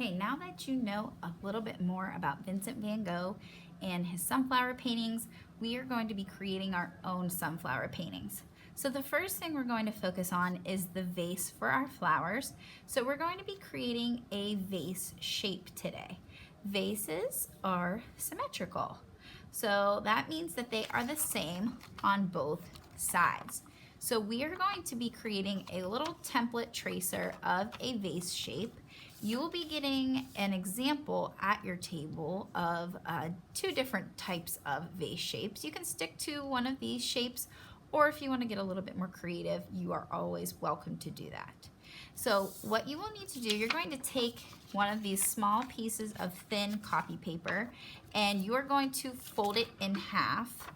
Okay, now that you know a little bit more about Vincent van Gogh and his sunflower paintings, we are going to be creating our own sunflower paintings. So the first thing we're going to focus on is the vase for our flowers. So we're going to be creating a vase shape today. Vases are symmetrical. So that means that they are the same on both sides. So we are going to be creating a little template tracer of a vase shape. You will be getting an example at your table of two different types of vase shapes. You can stick to one of these shapes, or if you want to get a little bit more creative, you are always welcome to do that. So what you will need to do, you're going to take one of these small pieces of thin copy paper and you are going to fold it in half,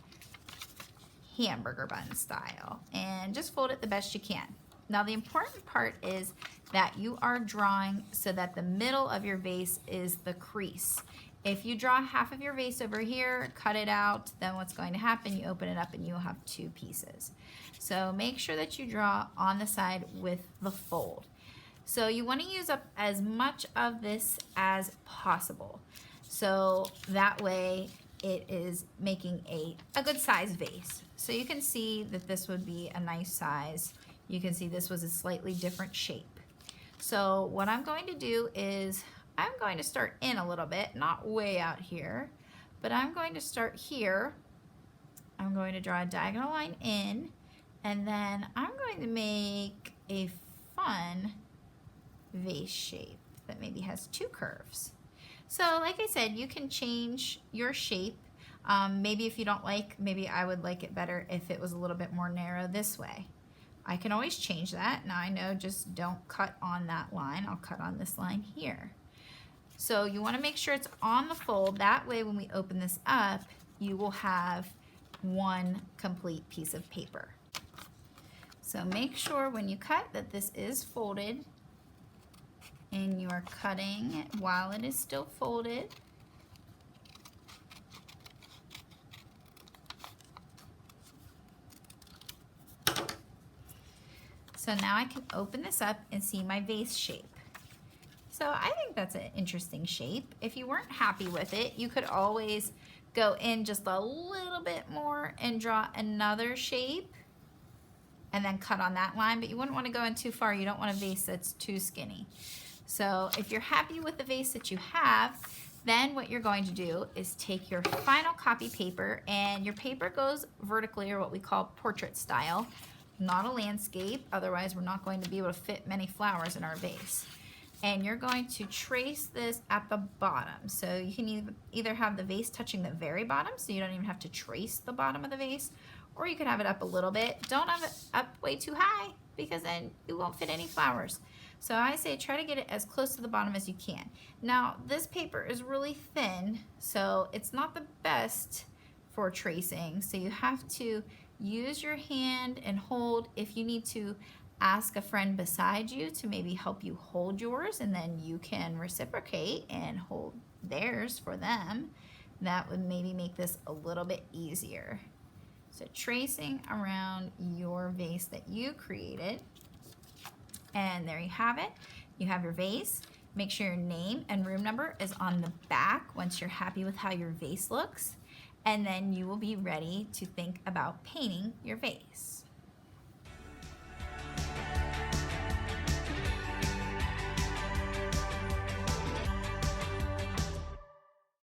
hamburger bun style, and just fold it the best you can. Now the important part is that you are drawing so that the middle of your vase is the crease. If you draw half of your vase over here, cut it out, then what's going to happen, you open it up and you'll have two pieces. So make sure that you draw on the side with the fold. So you want to use up as much of this as possible. So that way it is making a good size vase. So you can see that this would be a nice size. You can see this was a slightly different shape. So what I'm going to do is I'm going to start in a little bit, not way out here, but I'm going to start here. I'm going to draw a diagonal line in, and then I'm going to make a fun vase shape that maybe has two curves. So like I said, you can change your shape. Maybe if you don't like, maybe I would like it better if it was a little bit more narrow this way. I can always change that. Now I know, just don't cut on that line. I'll cut on this line here. So you want to make sure it's on the fold. That way when we open this up, you will have one complete piece of paper. So make sure when you cut that this is folded and you are cutting while it is still folded. So now I can open this up and see my vase shape. So I think that's an interesting shape. If you weren't happy with it, you could always go in just a little bit more and draw another shape and then cut on that line, but you wouldn't want to go in too far. You don't want a vase that's too skinny. So if you're happy with the vase that you have, then what you're going to do is take your final copy paper, and your paper goes vertically, or what we call portrait style, not a landscape, otherwise we're not going to be able to fit many flowers in our vase. And you're going to trace this at the bottom. So you can either have the vase touching the very bottom, so you don't even have to trace the bottom of the vase, or you could have it up a little bit. Don't have it up way too high, because then you won't fit any flowers. So I say try to get it as close to the bottom as you can. Now this paper is really thin, so it's not the best for tracing. So you have to use your hand and hold. If you need to, ask a friend beside you to maybe help you hold yours, and then you can reciprocate and hold theirs for them. That would maybe make this a little bit easier. So tracing around your vase that you created, and there you have it. You have your vase. Make sure your name and room number is on the back once you're happy with how your vase looks, and then you will be ready to think about painting your vase.